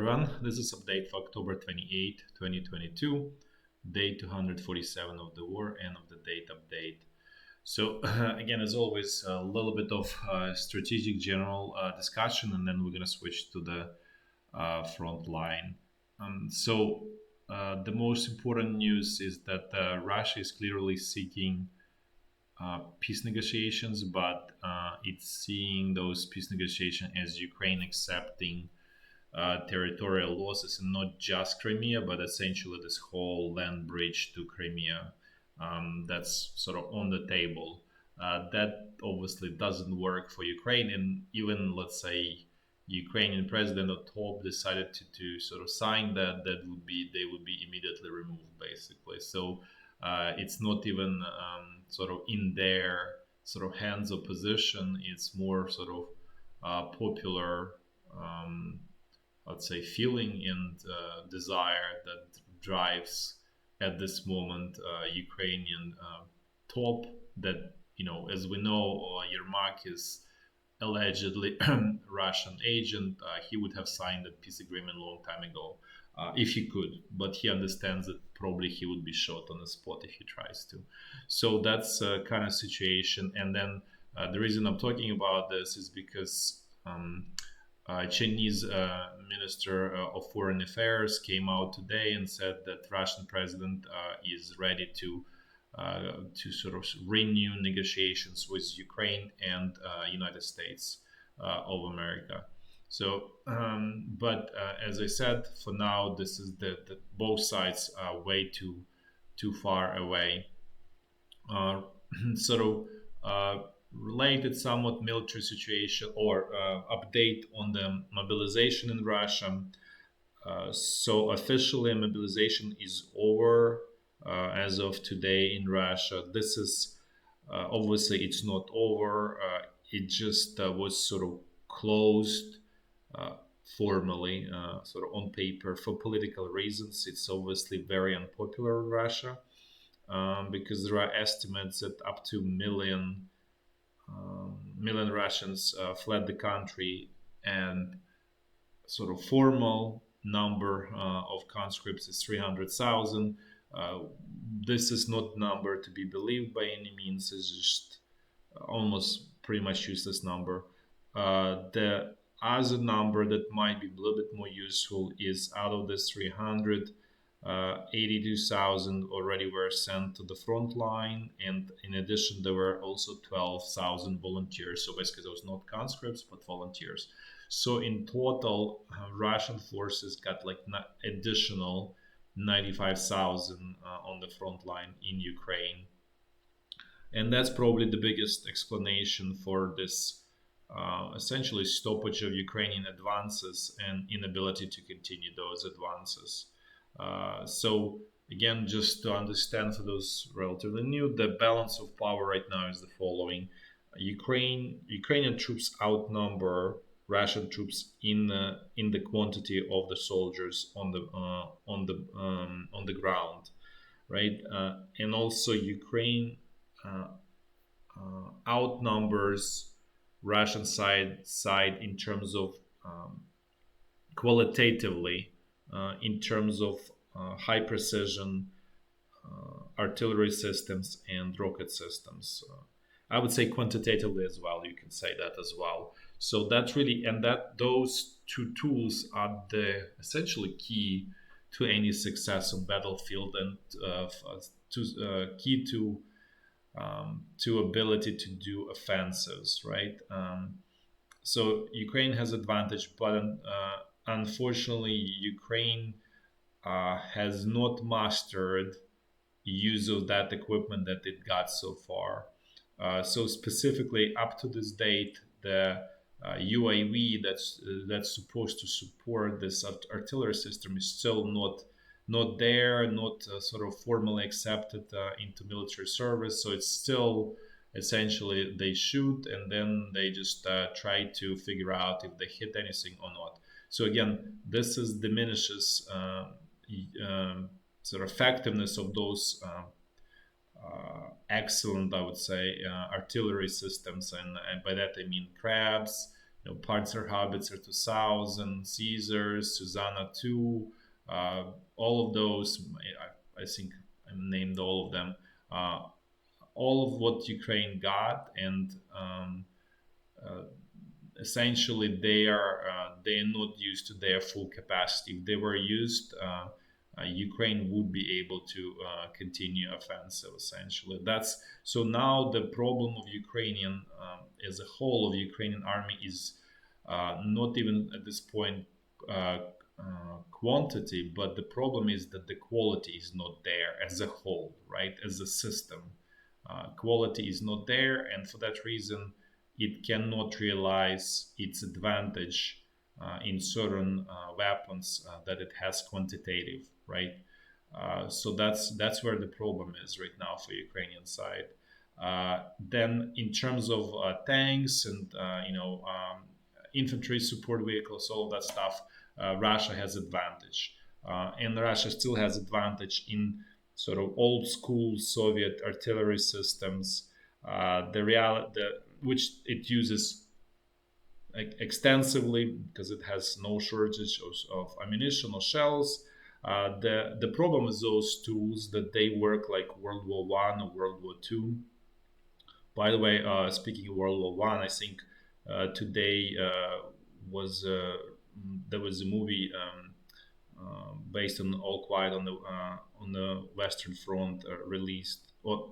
everyone. This is update for October 28, 2022, day 247 of the war and of the date update. So, again, as always, a little bit of strategic general discussion, and then we're going to switch to the front line. The most important news is that Russia is clearly seeking peace negotiations, but it's seeing those peace negotiations as Ukraine accepting territorial losses, and not just Crimea, but essentially this whole land bridge to Crimea that's sort of on the table. That obviously doesn't work for Ukraine, and even let's say Ukrainian president at top decided to sort of sign that, they would be immediately removed, basically. So it's not even sort of in their sort of hands or position. It's more sort of popular. Let's say feeling and desire that drives at this moment Ukrainian top that as we know Yermak is allegedly Russian agent. He would have signed that peace agreement a long time ago if he could, but he understands that probably he would be shot on the spot if he tries to. So that's kind of situation. And then the reason I'm talking about this is because Chinese Minister of Foreign Affairs came out today and said that Russian president is ready to sort of renew negotiations with Ukraine and United States of America. So, but as I said, for now, this is the both sides are way too far away. Sort of related somewhat military situation or update on the mobilization in Russia. So officially mobilization is over as of today in Russia. This is obviously it's not over. It just was sort of closed formally, sort of on paper for political reasons. It's obviously very unpopular in Russia because there are estimates that up to million Russians fled the country, and sort of formal number of conscripts is 300,000. This is not number to be believed by any means. It's just almost pretty much useless number. The other number that might be a little bit more useful is out of this 300, 82,000 already were sent to the front line, and in addition there were also 12,000 volunteers. So basically those not conscripts but volunteers. So in total Russian forces got like additional 95,000 on the front line in Ukraine, and that's probably the biggest explanation for this essentially stoppage of Ukrainian advances and inability to continue those advances. So again, just to understand for those relatively new, the balance of power right now is the following: Ukrainian troops outnumber Russian troops in the quantity of the soldiers on the ground, right? And also Ukraine outnumbers Russian side in terms of qualitatively. In terms of high precision artillery systems and rocket systems. I would say quantitatively as well, you can say that as well. So that's really, and that those two tools are the essentially key to any success on battlefield, and key to ability to do offensives, right? So Ukraine has advantage, but unfortunately, Ukraine has not mastered use of that equipment that it got so far. So specifically, up to this date, the UAV that's supposed to support this artillery system is still not there, not sort of formally accepted into military service. So it's still essentially they shoot and then they just try to figure out if they hit anything or not. So again, this is diminishes sort of effectiveness of those excellent, I would say, artillery systems, and by that I mean crabs, Panzer Haubitzer 2000, Caesars, Susanna 2, uh, all of those. I think I named all of them. Uh, all of what Ukraine got, and uh, essentially they are not used to their full capacity. If they were used, Ukraine would be able to continue offensive. Essentially, that's so now the problem of Ukrainian as a whole of Ukrainian army is not even at this point uh, quantity, but the problem is that the quality is not there as a whole, right? As a system, quality is not there, and for that reason, it cannot realize its advantage in certain weapons that it has quantitative, right? So that's where the problem is right now for Ukrainian side. Then in terms of tanks and infantry support vehicles, all of that stuff, Russia has advantage, and Russia still has advantage in sort of old school Soviet artillery systems. Which it uses extensively because it has no shortage of ammunition or shells. The problem is those tools that they work like World War One or World War Two. By the way, speaking of World War One, I think today was there was a movie based on All Quiet on the Western Front released. Or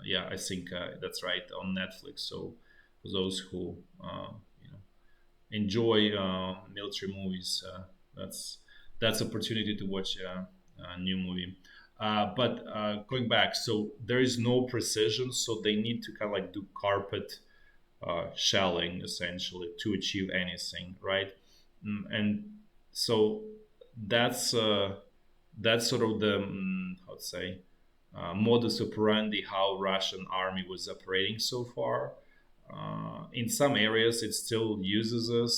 yeah, I think that's right on Netflix. So for those who enjoy military movies, that's opportunity to watch a new movie. But going back, so there is no precision, so they need to kind of like do carpet shelling essentially to achieve anything, right? And so that's that's sort of the how to say modus operandi how Russian army was operating so far. In some areas, it still uses it,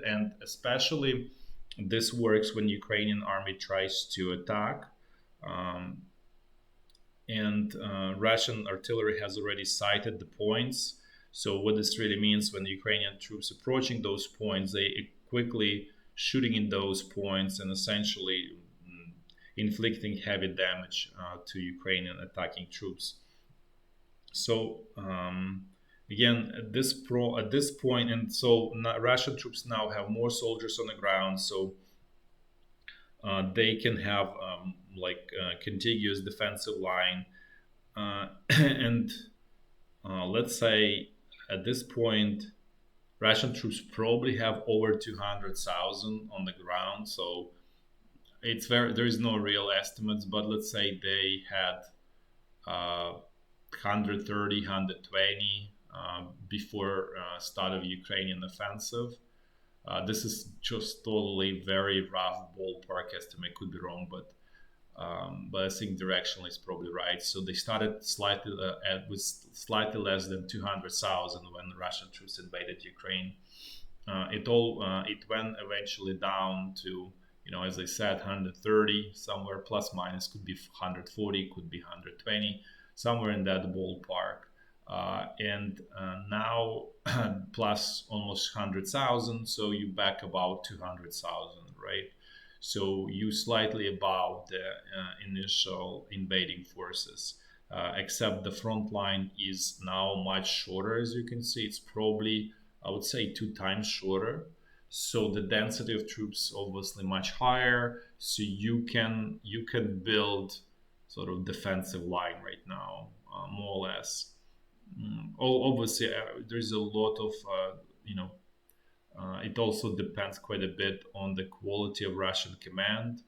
and especially this works when Ukrainian army tries to attack. Um, and Russian artillery has already sighted the points. So what this really means when the Ukrainian troops approaching those points, they quickly shooting in those points and essentially inflicting heavy damage to Ukrainian attacking troops. So again, at this point, and so Russian troops now have more soldiers on the ground, so they can have contiguous defensive line, and let's say at this point, Russian troops probably have over 200,000 on the ground. So it's there is no real estimates, but let's say they had 130, 120 before start of Ukrainian offensive. This is just totally very rough ballpark estimate. Could be wrong, but I think directionally is probably right. So they started slightly with slightly less than 200,000 when the Russian troops invaded Ukraine. It went eventually down to, as I said, 130 somewhere, plus minus, could be 140, could be 120, somewhere in that ballpark. And now plus almost 100,000, so you back about 200,000, right? So you slightly above the initial invading forces. Except the front line is now much shorter, as you can see. It's probably, I would say, 2 times shorter. So the density of troops obviously much higher. So you can build sort of defensive line right now, more or less. Obviously, there's a lot of it also depends quite a bit on the quality of Russian command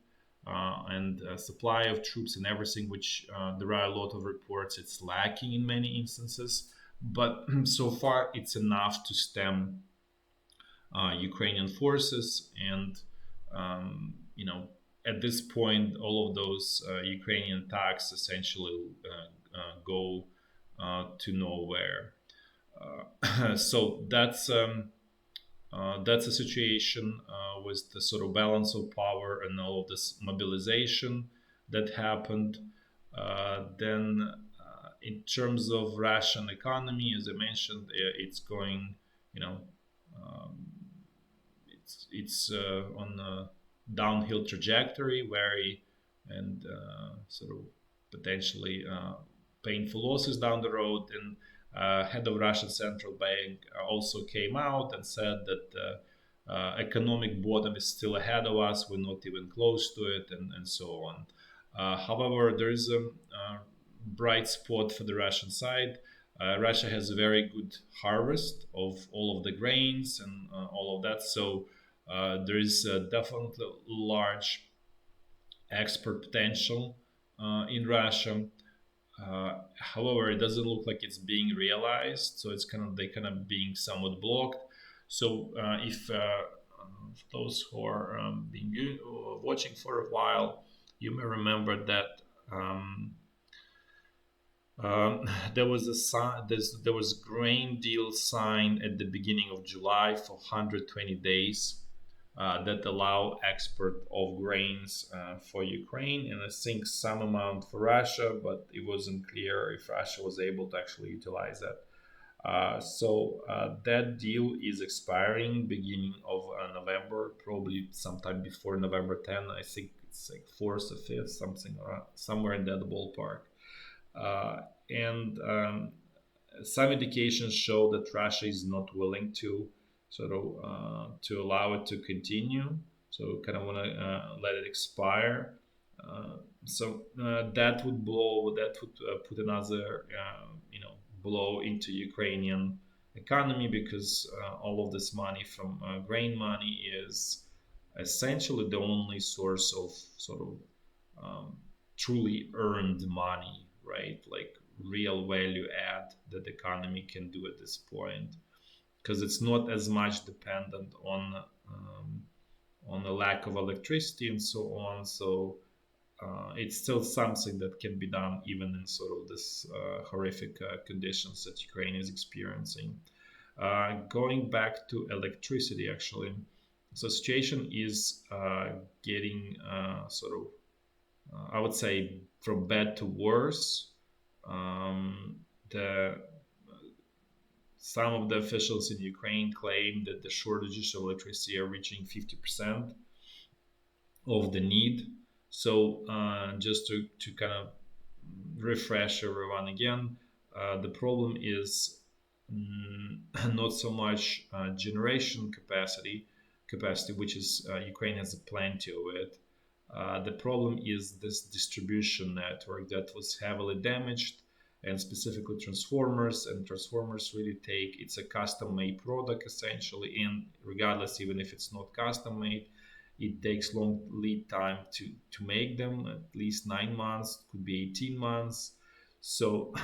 and supply of troops and everything, which there are a lot of reports it's lacking in many instances. But so far, it's enough to stem Ukrainian forces. And, at this point, all of those Ukrainian attacks essentially go to nowhere. So that's a situation with the sort of balance of power and all of this mobilization that happened. Then In terms of Russian economy, as I mentioned, it's going, you know, um, it's on a downhill trajectory, very and sort of potentially painful losses down the road. And head of Russian central bank also came out and said that economic bottom is still ahead of us. We're not even close to it, and so on. However, there is a bright spot for the Russian side. Russia has a very good harvest of all of the grains and all of that. So there is definitely large export potential in Russia. However, it doesn't look like it's being realized, so it's kind of they kind of being somewhat blocked. So if those who are watching for a while, you may remember that um, um, there was there was grain deal signed at the beginning of July for 120 days that allow export of grains for Ukraine, and I think some amount for Russia, but it wasn't clear if Russia was able to actually utilize that. So that deal is expiring beginning of November, probably sometime before November 10. I think it's like 4th or 5th, something somewhere in that ballpark. Uh, and some indications show that Russia is not willing to sort of to allow it to continue. So kind of want to let it expire. That would blow. That would put another blow into Ukrainian economy because all of this money from grain money is essentially the only source of sort of um, truly earned money, right? Like real value add that the economy can do at this point, because it's not as much dependent on the lack of electricity and so on. So it's still something that can be done even in sort of this horrific conditions that Ukraine is experiencing. Going back to electricity, actually, so situation is getting sort of I would say from bad to worse. The Some of the officials in Ukraine claim that the shortages of electricity are reaching 50% of the need. So just to kind of refresh everyone again, the problem is not so much generation capacity, which is Ukraine has plenty of it. The problem is this distribution network that was heavily damaged, and specifically transformers. And transformers really take it's a custom made product essentially, and regardless, even if it's not custom made, it takes long lead time to make them, at least 9 months, could be 18 months. So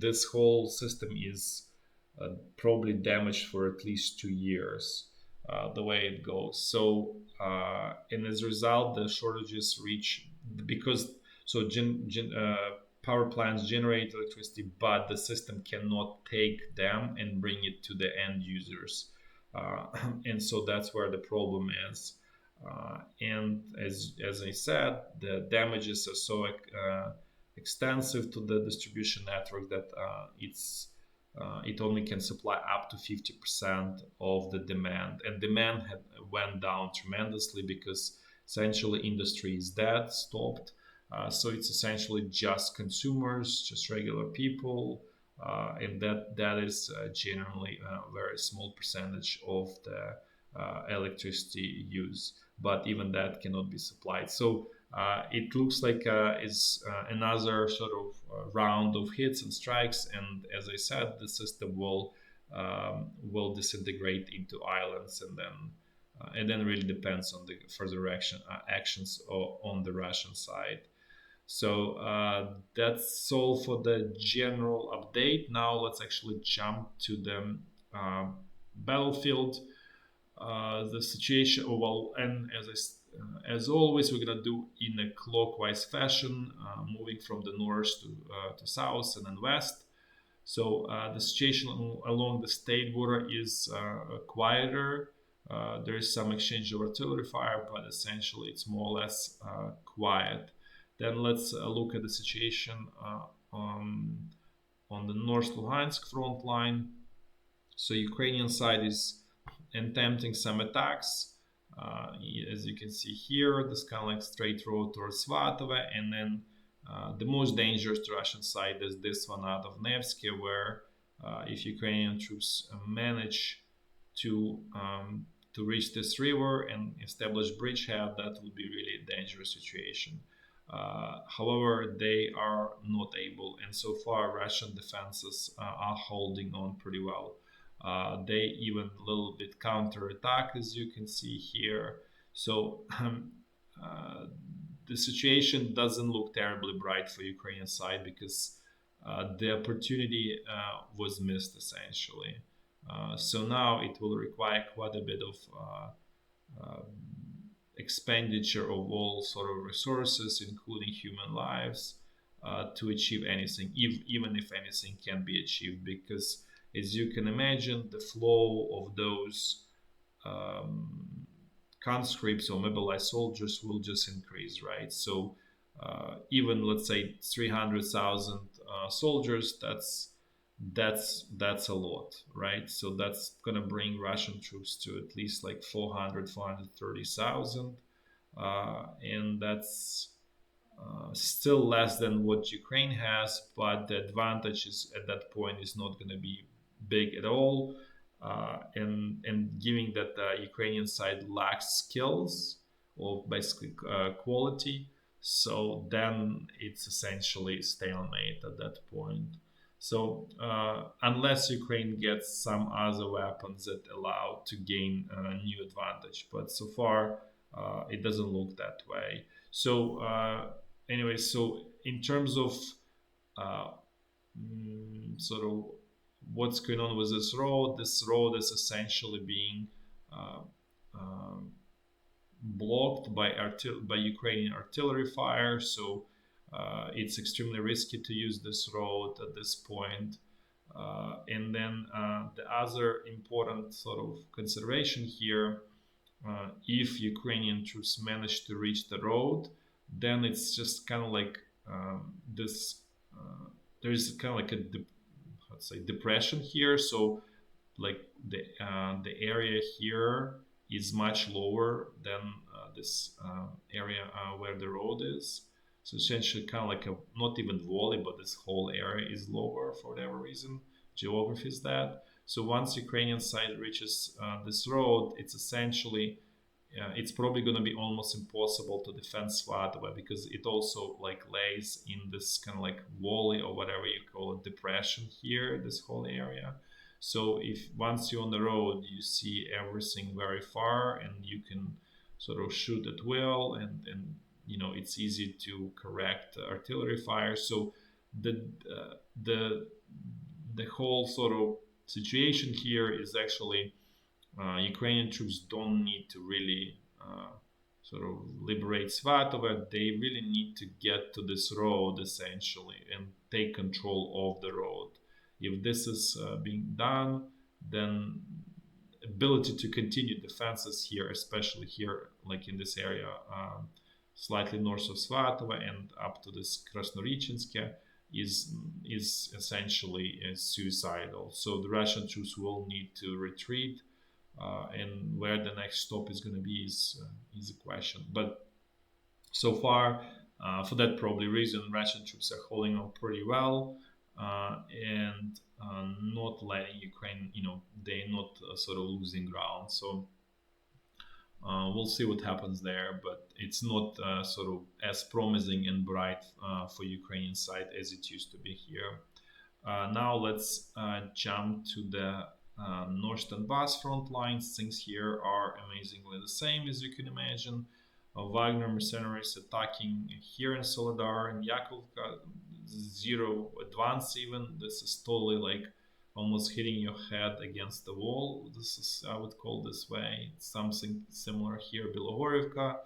this whole system is probably damaged for at least 2 years, the way it goes. So, and as a result, the shortages reach because so power plants generate electricity, but the system cannot take them and bring it to the end users, and so that's where the problem is. And as I said, the damages are so extensive to the distribution network that it only can supply up to 50% of the demand, and demand went down tremendously because essentially industry is dead, stopped. So it's essentially just consumers, just regular people, and that is generally a very small percentage of the electricity use. But even that cannot be supplied. So it looks like is another sort of round of hits and strikes, and as I said, the system will disintegrate into islands, and then really depends on the further actions on the Russian side. So that's all for the general update. Now let's actually jump to the battlefield. The situation, oh, well, and as always, we're gonna do in a clockwise fashion, moving from the north to south and then west. So the situation along the state border is quieter. There is some exchange of artillery fire, but essentially it's more or less quiet. Then let's look at the situation um, on the North Luhansk front line. So Ukrainian side is attempting some attacks. As you can see here, this kind of like straight road towards Svatove, and then the most dangerous to Russian side is this one out of Nevsky, where if Ukrainian troops manage to to reach this river and establish bridgehead, that would be really a dangerous situation. However, they are not able, and so far Russian defenses are holding on pretty well. They even a little bit counterattack, as you can see here. So uh, the situation doesn't look terribly bright for Ukrainian side because the opportunity was missed essentially. So now it will require quite a bit of uh, expenditure of all sort of resources, including human lives, to achieve anything, even if anything can be achieved. Because, as you can imagine, the flow of those conscripts or mobilized soldiers will just increase, right? So, even let's say 300,000 soldiers, that's a lot, right? So that's gonna bring Russian troops to at least like 400, 430,000, and that's still less than what Ukraine has, but the advantage is at that point is not going to be big at all. And given that the Ukrainian side lacks skills or basically quality, so then it's essentially stalemate at that point. So unless Ukraine gets some other weapons that allow to gain a new advantage, but so far it doesn't look that way. So anyway, so in terms of uh, sort of what's going on with this road is essentially being uh, um blocked by by Ukrainian artillery fire. So it's extremely risky to use this road at this point. And then the other important sort of consideration here, if Ukrainian troops manage to reach the road, then it's just kind of like this. There's kind of like a let's say depression here. So like the area here is much lower than this area where the road is. So essentially, kind of like a not even valley, but this whole area is lower for whatever reason. Geography is that. So once Ukrainian side reaches this road, it's essentially it's probably going to be almost impossible to defend Svatova because it also like lays in this kind of like valley or whatever you call it depression here, this whole area. So if once you're on the road, you see everything very far and you can sort of shoot at will, and you know it's easy to correct artillery fire. So the the the whole sort of situation here is actually Ukrainian troops don't need to really sort of liberate Svatova. They really need to get to this road essentially and take control of the road. If this is being done, then ability to continue defenses here, especially here, like in this area, slightly north of Svatova and up to this Krasnorichinske, is essentially suicidal. So the Russian troops will need to retreat, and where the next stop is going to be is a question. But so far, for that probably reason, Russian troops are holding on pretty well, and not letting Ukraine, you know, they're not sort of losing ground. So we'll see what happens there, but it's not sort of as promising and bright for Ukrainian side as it used to be here. Now let's jump to the North Donbass front lines. Things here are amazingly the same as you can imagine. Wagner mercenaries attacking here in Soledar and Yakovka, zero advance even. This is totally like almost hitting your head against the wall. This is, I would call this way. Something similar here, Bilohorivka,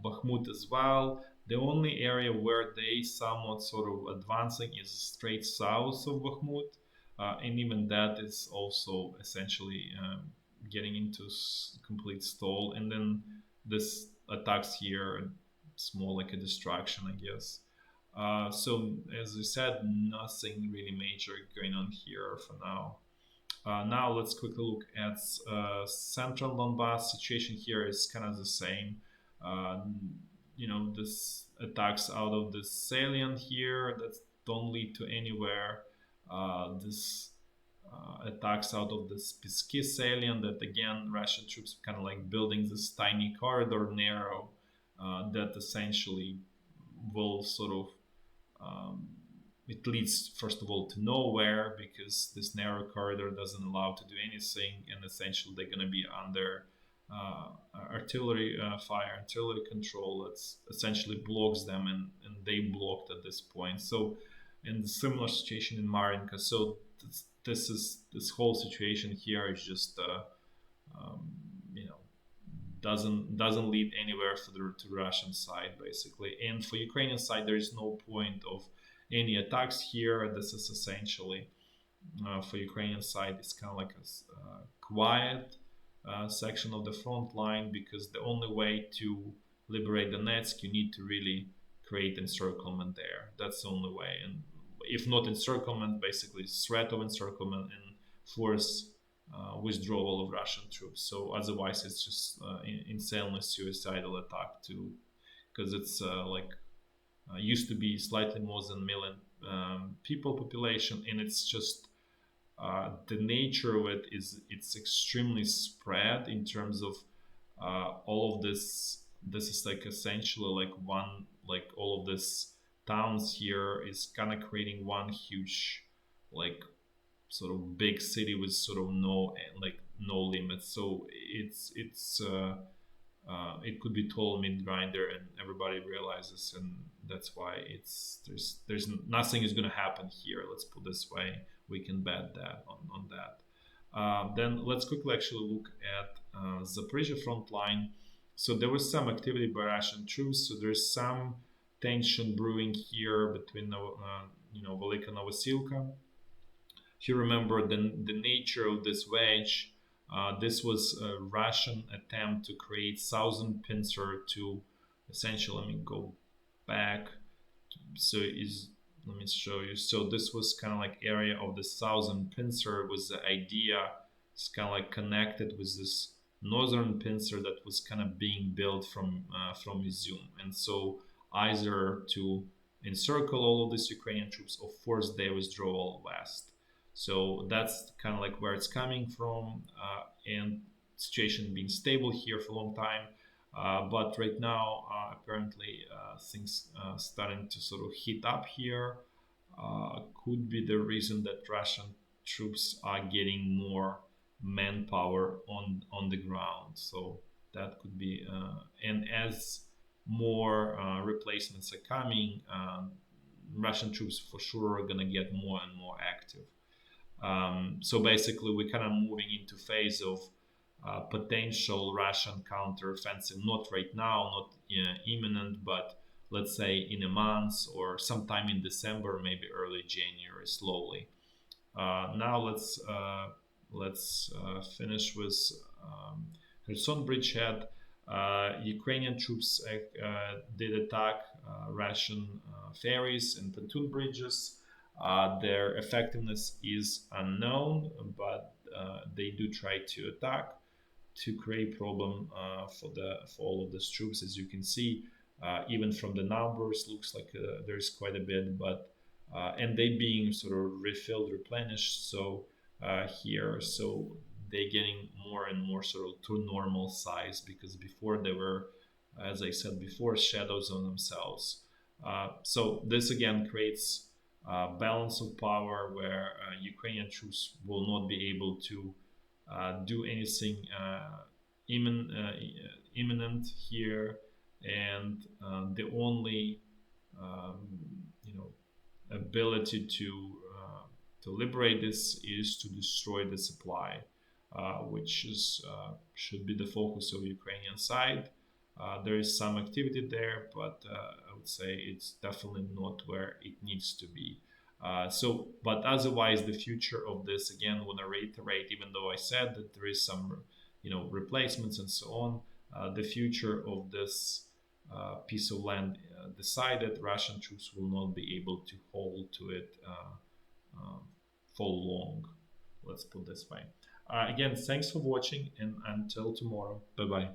Bakhmut as well. The only area where they somewhat sort of advancing is straight south of Bakhmut, and even that is also essentially getting into complete stall. And then this attacks here, it's more like a distraction, I guess. So as I said, nothing really major going on here for now. Now let's quickly look at central Donbass. Situation here is kind of the same. Uh, this attacks out of the salient here that don't lead to anywhere. This attacks out of the Spissky salient that again Russian troops kind of like building this tiny corridor narrow that essentially will sort of um, it leads first of all to nowhere because this narrow corridor doesn't allow to do anything, and essentially they're going to be under uh, artillery fire, artillery control. That's essentially blocks them, and they blocked at this point. So, in the similar situation in Marinka, so this whole situation here is just um, you know doesn't lead anywhere to the Russian side basically. And for Ukrainian side, there is no point of any attacks here. This is essentially for Ukrainian side, it's kind of like a quiet section of the front line because the only way to liberate Donetsk, you need to really create encirclement there. That's the only way. And if not encirclement, basically threat of encirclement and force withdrawal of Russian troops. So otherwise, it's just insanely suicidal attack too, because it's used to be slightly more than a million people population, and it's just the nature of it is it's extremely spread in terms of all of this. This is like essentially like one like all of this towns here is kind of creating one huge like sort of big city with sort of no limits. So it could be total meat grinder, and everybody realizes, and that's why there's nothing is going to happen here. Let's put this way. We can bet that on that. Then let's quickly actually look at Zaporizhya front line. So there was some activity by Russian troops. So there's some tension brewing here between Velika Novosilka. If you remember the nature of this wedge, this was a Russian attempt to create southern Pincer to essentially, let me go back. So is let me show you. So this was kind of like area of the southern Pincer was the idea. It's kind of like connected with this northern Pincer that was kind of being built from Izum, and so either to encircle all of these Ukrainian troops or force their withdrawal west. So that's kind of like where it's coming from, and situation being stable here for a long time. But right now, apparently, things starting to sort of heat up here. Could be the reason that Russian troops are getting more manpower on the ground. So that could be, and as more replacements are coming, Russian troops for sure are gonna get more and more active. So basically, we're kind of moving into phase of potential Russian counteroffensive. Not right now, not imminent, but let's say in a month or sometime in December, maybe early January, slowly. Now let's finish with Kherson bridgehead. Ukrainian troops did attack Russian ferries and pontoon bridges. Their effectiveness is unknown, but they do try to attack to create problem for all of these troops. As you can see, even from the numbers, looks like there's quite a bit, but and they being sort of refilled, replenished. So here, so they're getting more and more sort of to normal size because before they were, as I said before, shadows on themselves. So this again creates balance of power where Ukrainian troops will not be able to do anything imminent here, and the only um, you know ability to liberate this is to destroy the supply, which is should be the focus of Ukrainian side. There is some activity there, but I would say it's definitely not where it needs to be. But otherwise, the future of this again, I want to reiterate, even though I said that there is some, replacements and so on, the future of this piece of land decided, Russian troops will not be able to hold to it uh, for long. Let's put this way. Again, thanks for watching, and until tomorrow. Bye bye.